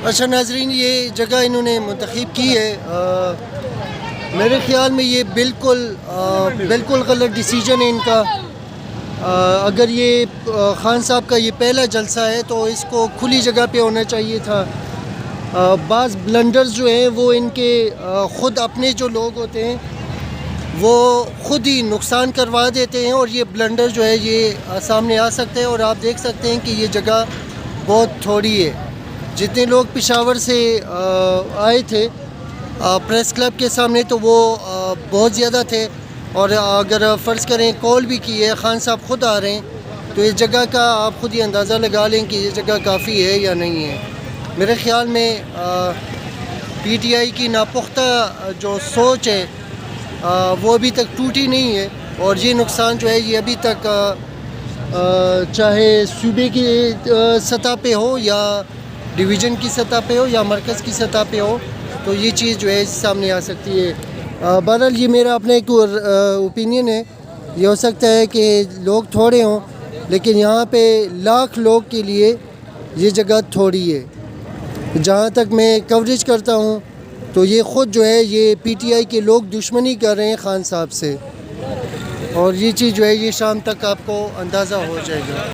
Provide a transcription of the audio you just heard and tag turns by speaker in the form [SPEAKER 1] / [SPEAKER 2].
[SPEAKER 1] اچھا ناظرین، یہ جگہ انہوں نے منتخب کی ہے، میرے خیال میں یہ بالکل غلط ڈیسیجن ہے ان کا۔ اگر یہ خان صاحب کا یہ پہلا جلسہ ہے تو اس کو کھلی جگہ پہ ہونا چاہیے تھا۔ بعض بلنڈرز جو ہیں وہ ان کے خود اپنے جو لوگ ہوتے ہیں وہ خود ہی نقصان کروا دیتے ہیں، اور یہ بلنڈر جو ہے یہ سامنے آ سکتے ہیں، اور آپ دیکھ سکتے ہیں کہ یہ جگہ بہت تھوڑی ہے۔ جتنے لوگ پشاور سے آئے تھے پریس کلب کے سامنے تو وہ بہت زیادہ تھے، اور اگر فرض کریں کال بھی کی ہے، خان صاحب خود آ رہے ہیں، تو اس جگہ کا آپ خود ہی اندازہ لگا لیں کہ یہ جگہ کافی ہے یا نہیں ہے۔ میرے خیال میں پی ٹی آئی کی ناپختہ جو سوچ ہے وہ ابھی تک ٹوٹی نہیں ہے، اور یہ نقصان جو ہے یہ ابھی تک چاہے صوبے کی سطح پہ ہو یا ڈویژن کی سطح پہ ہو یا مرکز کی سطح پہ ہو، تو یہ چیز جو ہے سامنے آ سکتی ہے۔ بہرحال یہ میرا اپنا ایک اوپینین ہے، یہ ہو سکتا ہے کہ لوگ تھوڑے ہوں لیکن یہاں پہ لاکھ لوگ کے لیے یہ جگہ تھوڑی ہے۔ جہاں تک میں کوریج کرتا ہوں تو یہ خود جو ہے یہ پی ٹی آئی کے لوگ دشمنی کر رہے ہیں خان صاحب سے، اور یہ چیز جو ہے یہ شام تک آپ کو اندازہ ہو جائے گا۔